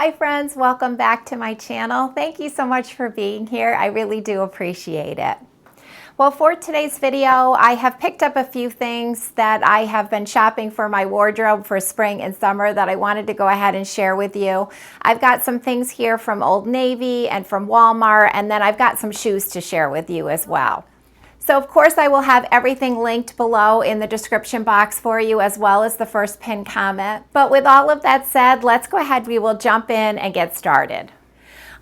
Hi friends, welcome back to my channel. Thank you so much for being here. I really do appreciate it. Well, for today's video, I have picked up a few things that I have been shopping for my wardrobe for spring and summer that I wanted to go ahead and share with you. I've got some things here from Old Navy and from Walmart, and then I've got some shoes to share with you as well. So of course I will have everything linked below in the description box for you, as well as the first pinned comment. But with all of that said, let's go ahead, we will jump in and get started.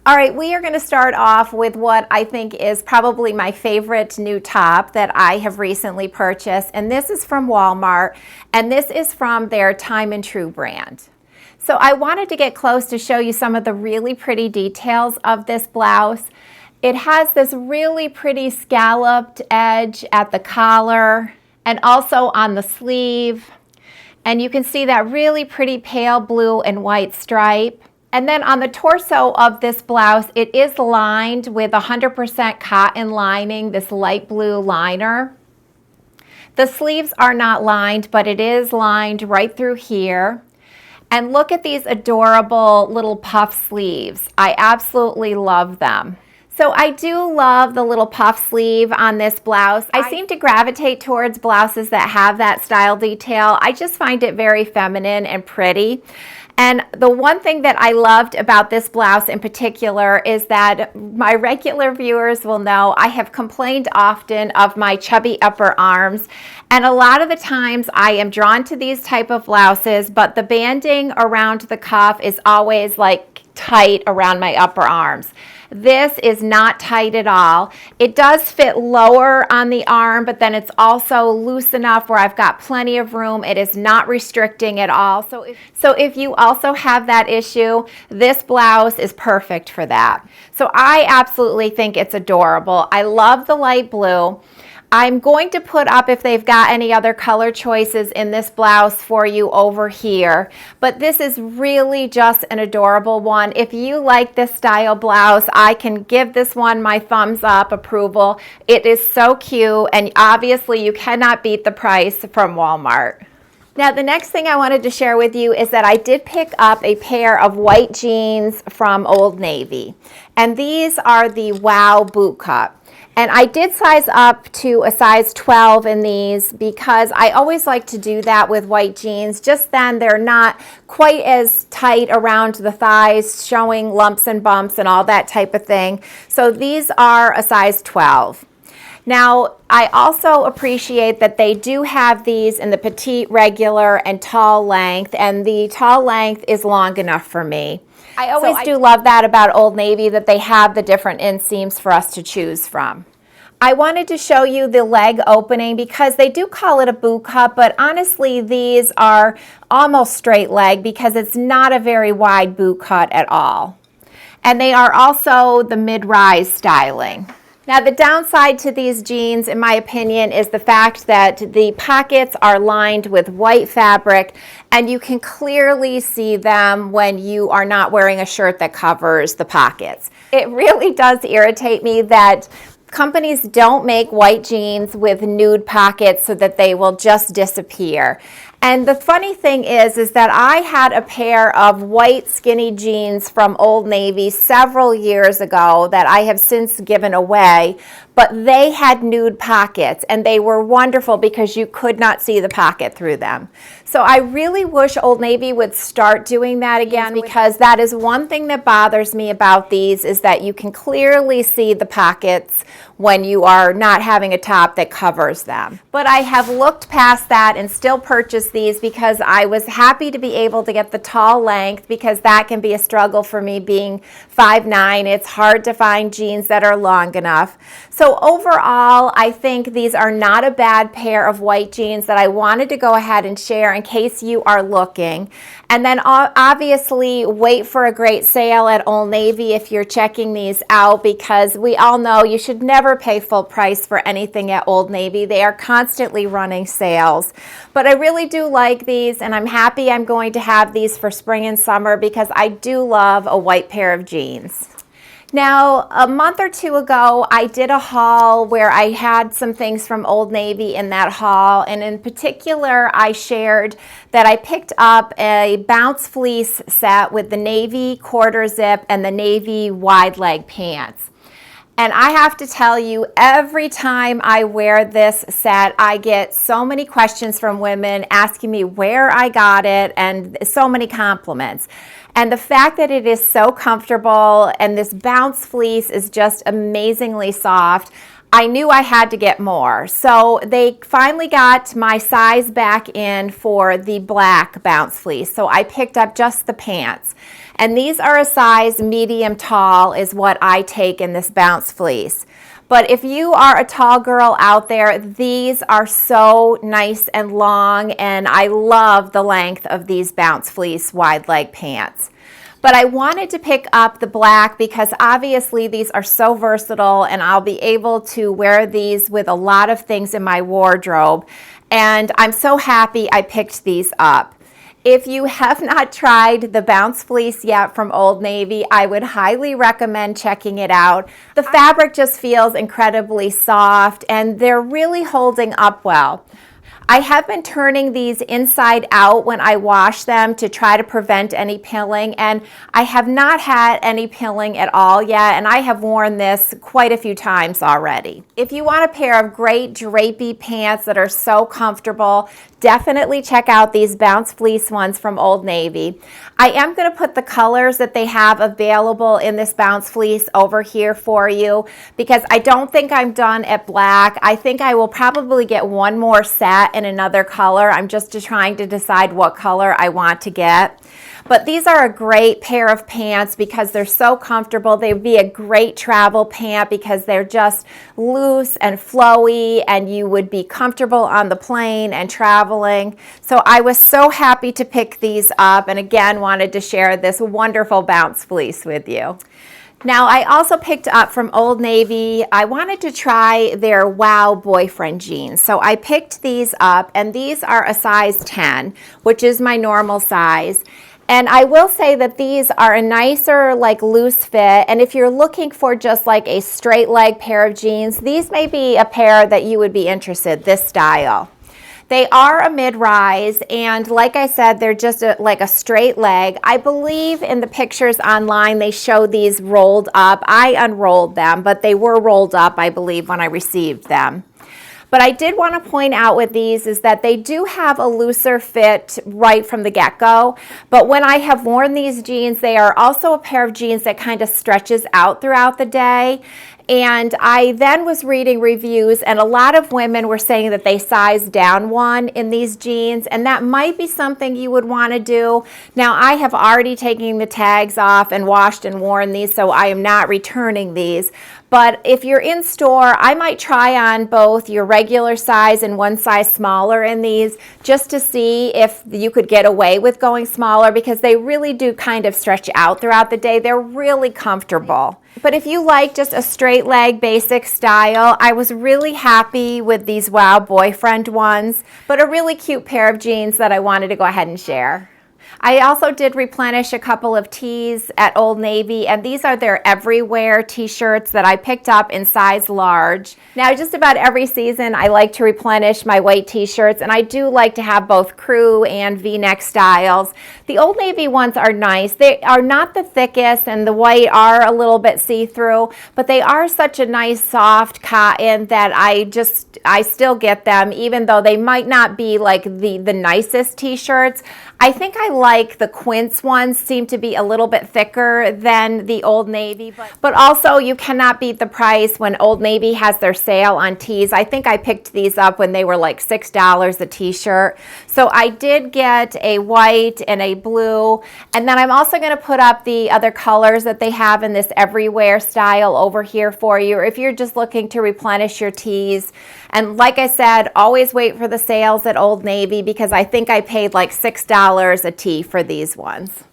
All right, we are going to start off with what I think is probably my favorite new top that I have recently purchased, and this is from Walmart, and this is from their Time and Tru brand. So I wanted to get close to show you some of the really pretty details of this blouse. It has this really pretty scalloped edge at the collar and also on the sleeve. And you can see that really pretty pale blue and white stripe. And then on the torso of this blouse, it is lined with 100% cotton lining, this light blue liner. The sleeves are not lined, but it is lined right through here. And look at these adorable little puff sleeves. I absolutely love them. So I do love the little puff sleeve on this blouse. I seem to gravitate towards blouses that have that style detail. I just find it very feminine and pretty. And the one thing that I loved about this blouse in particular is that my regular viewers will know I have complained often of my chubby upper arms. And a lot of the times I am drawn to these type of blouses, but the banding around the cuff is always like tight around my upper arms. This is not tight at all. It does fit lower on the arm, but then it's also loose enough where I've got plenty of room. It is not restricting at all. So if you also have that issue, this blouse is perfect for that. So I absolutely think it's adorable. I love the light blue. I'm going to put up if they've got any other color choices in this blouse for you over here, but this is really just an adorable one. If you like this style blouse, I can give this one my thumbs up approval. It is so cute, and obviously you cannot beat the price from Walmart. Now the next thing I wanted to share with you is that I did pick up a pair of white jeans from Old Navy, and these are the Wow Bootcut. And I did size up to a size 12 in these because I always like to do that with white jeans. Just then they're not quite as tight around the thighs, showing lumps and bumps and all that type of thing. So these are a size 12. Now, I also appreciate that they do have these in the petite, regular, and tall length, and the tall length is long enough for me. I always do love that about Old Navy, that they have the different inseams for us to choose from. I wanted to show you the leg opening because they do call it a boot cut, but honestly these are almost straight leg because it's not a very wide boot cut at all. And they are also the mid-rise styling. Now the downside to these jeans, in my opinion, is the fact that the pockets are lined with white fabric and you can clearly see them when you are not wearing a shirt that covers the pockets. It really does irritate me that companies don't make white jeans with nude pockets so that they will just disappear. And the funny thing is that I had a pair of white skinny jeans from Old Navy several years ago that I have since given away, but they had nude pockets and they were wonderful because you could not see the pocket through them. So I really wish Old Navy would start doing that again, because that is one thing that bothers me about these, is that you can clearly see the pockets when you are not having a top that covers them. But I have looked past that and still purchased these because I was happy to be able to get the tall length, because that can be a struggle for me being 5'9". It's hard to find jeans that are long enough. So overall, I think these are not a bad pair of white jeans that I wanted to go ahead and share in case you are looking. And then obviously wait for a great sale at Old Navy if you're checking these out, because we all know you should never pay full price for anything at Old Navy. They are constantly running sales. But I really do like these, and I'm happy I'm going to have these for spring and summer because I do love a white pair of jeans. Now, a month or two ago, I did a haul where I had some things from Old Navy in that haul, and in particular, I shared that I picked up a bounce fleece set with the navy quarter zip and the navy wide leg pants. And I have to tell you, every time I wear this set, I get so many questions from women asking me where I got it and so many compliments. And the fact that it is so comfortable and this bounce fleece is just amazingly soft, I knew I had to get more. So they finally got my size back in for the black bounce fleece. So I picked up just the pants. And these are a size medium tall is what I take in this bounce fleece. But if you are a tall girl out there, these are so nice and long, and I love the length of these bounce fleece wide leg pants. But I wanted to pick up the black because obviously these are so versatile and I'll be able to wear these with a lot of things in my wardrobe. And I'm so happy I picked these up. If you have not tried the bounce fleece yet from Old Navy, I would highly recommend checking it out. The fabric just feels incredibly soft and they're really holding up well. I have been turning these inside out when I wash them to try to prevent any pilling, and I have not had any pilling at all yet, and I have worn this quite a few times already. If you want a pair of great drapey pants that are so comfortable, definitely check out these bounce fleece ones from Old Navy. I am going to put the colors that they have available in this bounce fleece over here for you because I don't think I'm done at black. I think I will probably get one more set in another color. I'm just trying to decide what color I want to get. But these are a great pair of pants because they're so comfortable. They'd be a great travel pant because they're just loose and flowy and you would be comfortable on the plane and traveling. So I was so happy to pick these up and again wanted to share this wonderful bounce fleece with you. Now, I also picked up from Old Navy, I wanted to try their Wow Boyfriend jeans. So I picked these up and these are a size 10, which is my normal size. And I will say that these are a nicer, like loose fit. And if you're looking for just like a straight leg pair of jeans, these may be a pair that you would be interested, this style. They are a mid-rise, and like I said, they're just like a straight leg. I believe in the pictures online, they show these rolled up. I unrolled them, but they were rolled up, I believe, when I received them. But I did want to point out with these is that they do have a looser fit right from the get-go. But when I have worn these jeans, they are also a pair of jeans that kind of stretches out throughout the day. And I then was reading reviews and a lot of women were saying that they sized down one in these jeans, and that might be something you would want to do. Now I have already taken the tags off and washed and worn these, so I am not returning these. But if you're in store, I might try on both your regular size and one size smaller in these just to see if you could get away with going smaller because they really do kind of stretch out throughout the day. They're really comfortable. But if you like just a straight leg basic style, I was really happy with these Wow Boyfriend ones, but a really cute pair of jeans that I wanted to go ahead and share. I also did replenish a couple of tees at Old Navy, and these are their Everywhere t-shirts that I picked up in size large. Now, just about every season, I like to replenish my white t-shirts, and I do like to have both crew and V-neck styles. The Old Navy ones are nice. They are not the thickest, and the white are a little bit see-through, but they are such a nice soft cotton that I still get them, even though they might not be like the nicest t-shirts. I think I like the Quince ones, seem to be a little bit thicker than the Old Navy, but also you cannot beat the price when Old Navy has their sale on tees. I think I picked these up when they were like $6 a t-shirt. So I did get a white and a blue, and then I'm also going to put up the other colors that they have in this Everywhere style over here for you, or if you're just looking to replenish your tees. And like I said, always wait for the sales at Old Navy because I think I paid like $6 a tee for these ones.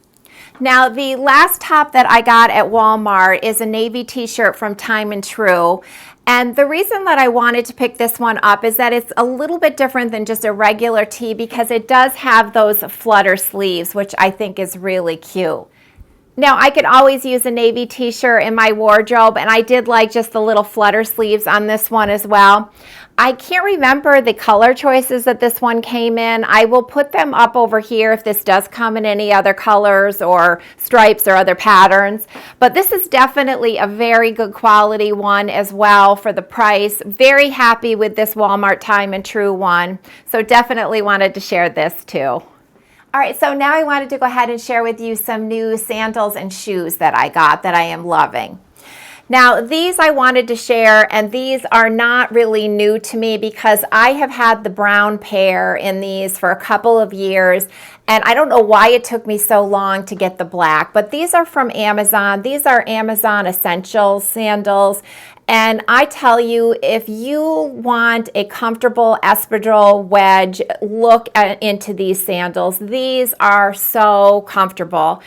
Now, the last top that I got at Walmart is a navy t-shirt from Time and Tru. And the reason that I wanted to pick this one up is that it's a little bit different than just a regular tee because it does have those flutter sleeves, which I think is really cute. Now, I could always use a navy t-shirt in my wardrobe, and I did like just the little flutter sleeves on this one as well. I can't remember the color choices that this one came in. I will put them up over here if this does come in any other colors or stripes or other patterns. But this is definitely a very good quality one as well for the price. Very happy with this Walmart Time and Tru one. So definitely wanted to share this too. All right, so now I wanted to go ahead and share with you some new sandals and shoes that I got that I am loving. Now, these I wanted to share, and these are not really new to me because I have had the brown pair in these for a couple of years, and I don't know why it took me so long to get the black, but these are from Amazon. These are Amazon Essentials sandals. And I tell you, if you want a comfortable espadrille wedge, look into these sandals. These are so comfortable.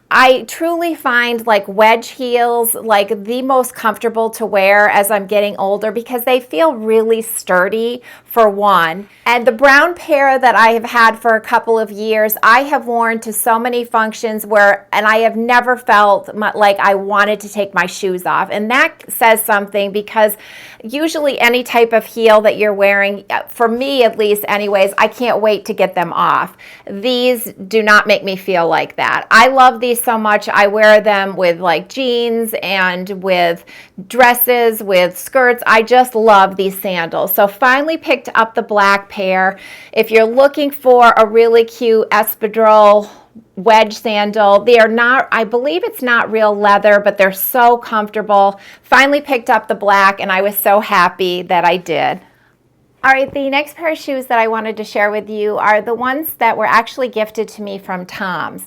I truly find like wedge heels like the most comfortable to wear as I'm getting older because they feel really sturdy for one. And the brown pair that I have had for a couple of years, I have worn to so many functions and I have never felt like I wanted to take my shoes off. And that says something because usually any type of heel that you're wearing, for me at least anyways, I can't wait to get them off. These do not make me feel like that. I love these so much. I wear them with like jeans and with dresses, with skirts. I just love these sandals. So finally picked up the black pair. If you're looking for a really cute espadrille wedge sandal, they are not, I believe it's not real leather, but they're so comfortable. Finally picked up the black and I was so happy that I did. All right, the next pair of shoes that I wanted to share with you are the ones that were actually gifted to me from TOMS.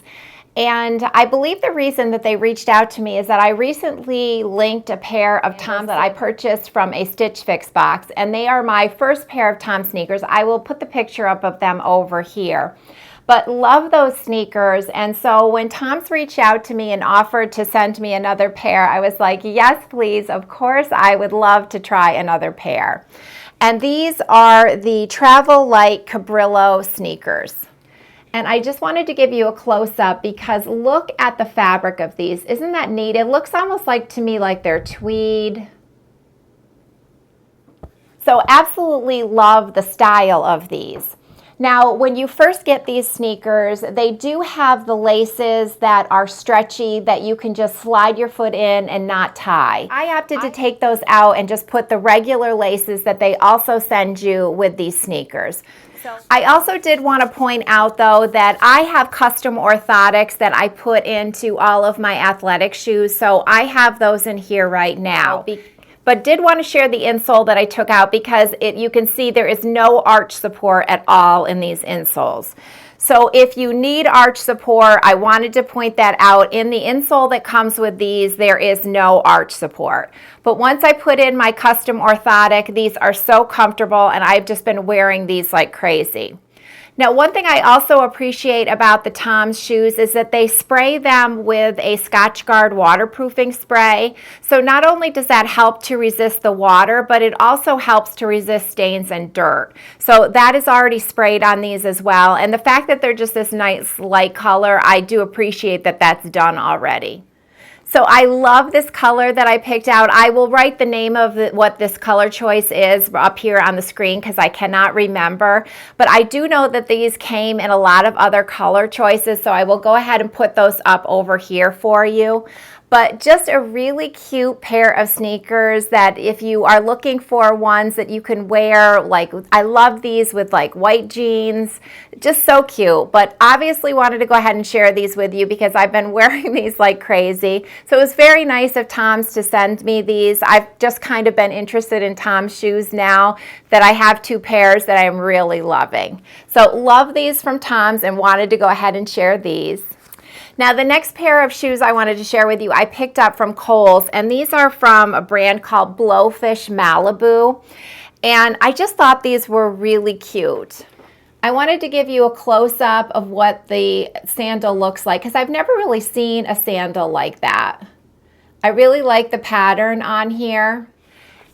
And I believe the reason that they reached out to me is that I recently linked a pair of TOMS that I purchased from a Stitch Fix box, and they are my first pair of TOMS sneakers. I will put the picture up of them over here. But love those sneakers, and so when TOMS reached out to me and offered to send me another pair, I was like, yes, please, of course, I would love to try another pair. And these are the Travel Lite Cabrillo sneakers. And I just wanted to give you a close-up because look at the fabric of these. Isn't that neat? It looks almost like to me like they're tweed. So absolutely love the style of these. Now, when you first get these sneakers, they do have the laces that are stretchy that you can just slide your foot in and not tie. I opted to take those out and just put the regular laces that they also send you with these sneakers. I also did want to point out though that I have custom orthotics that I put into all of my athletic shoes, so I have those in here right now. But did want to share the insole that I took out because you can see there is no arch support at all in these insoles. So if you need arch support, I wanted to point that out. In the insole that comes with these, there is no arch support. But once I put in my custom orthotic, these are so comfortable and I've just been wearing these like crazy. Now, one thing I also appreciate about the TOMS shoes is that they spray them with a Scotchgard waterproofing spray. So not only does that help to resist the water, but it also helps to resist stains and dirt. So that is already sprayed on these as well. And the fact that they're just this nice light color, I do appreciate that that's done already. So I love this color that I picked out. I will write the name of what this color choice is up here on the screen because I cannot remember. But I do know that these came in a lot of other color choices, so I will go ahead and put those up over here for you. But just a really cute pair of sneakers that if you are looking for ones that you can wear, like I love these with like white jeans, just so cute. But obviously wanted to go ahead and share these with you because I've been wearing these like crazy. So it was very nice of TOMS to send me these. I've just kind of been interested in TOMS shoes now that I have two pairs that I'm really loving. So love these from TOMS and wanted to go ahead and share these. Now the next pair of shoes I wanted to share with you I picked up from Kohl's, and these are from a brand called Blowfish Malibu, and I just thought these were really cute. I wanted to give you a close-up of what the sandal looks like because I've never really seen a sandal like that. I really like the pattern on here.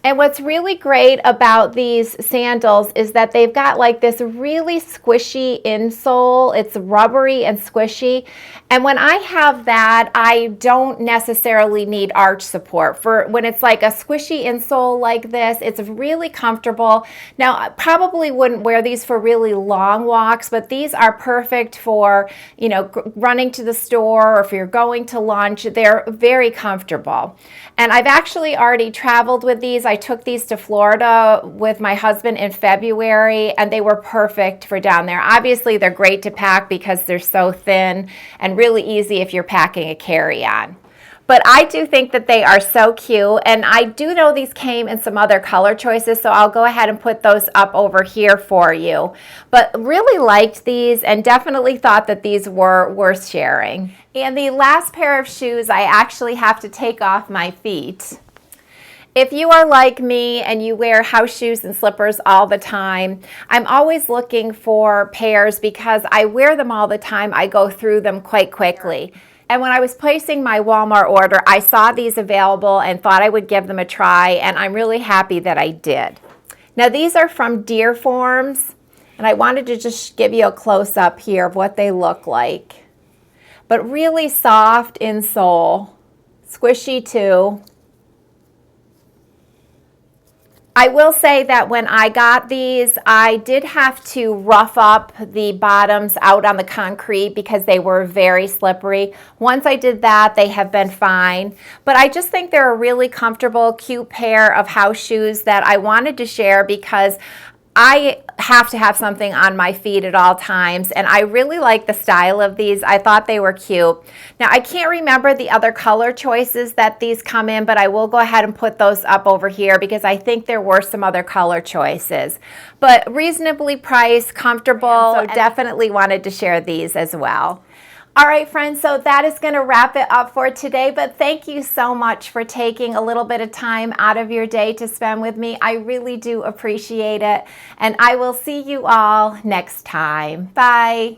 And what's really great about these sandals is that they've got like this really squishy insole. It's rubbery and squishy. And when I have that, I don't necessarily need arch support. For when it's like a squishy insole like this, it's really comfortable. Now, I probably wouldn't wear these for really long walks, but these are perfect for, you know, running to the store or if you're going to lunch. They're very comfortable. And I've actually already traveled with these. I took these to Florida with my husband in February, and they were perfect for down there. Obviously, they're great to pack because they're so thin and really easy if you're packing a carry-on. But I do think that they are so cute, and I do know these came in some other color choices, so I'll go ahead and put those up over here for you. But really liked these and definitely thought that these were worth sharing. And the last pair of shoes, I actually have to take off my feet. If you are like me and you wear house shoes and slippers all the time, I'm always looking for pairs because I wear them all the time. I go through them quite quickly. And when I was placing my Walmart order, I saw these available and thought I would give them a try, and I'm really happy that I did. Now these are from Dearfoams, and I wanted to just give you a close-up here of what they look like. But really soft insole, squishy too. I will say that when I got these, I did have to rough up the bottoms out on the concrete because they were very slippery. Once I did that, they have been fine. But I just think they're a really comfortable, cute pair of house shoes that I wanted to share because I have to have something on my feet at all times, and I really like the style of these. I thought they were cute. Now, I can't remember the other color choices that these come in, but I will go ahead and put those up over here because I think there were some other color choices. But reasonably priced, comfortable, so definitely wanted to share these as well. All right, friends, so that is going to wrap it up for today, but thank you so much for taking a little bit of time out of your day to spend with me. I really do appreciate it, and I will see you all next time. Bye.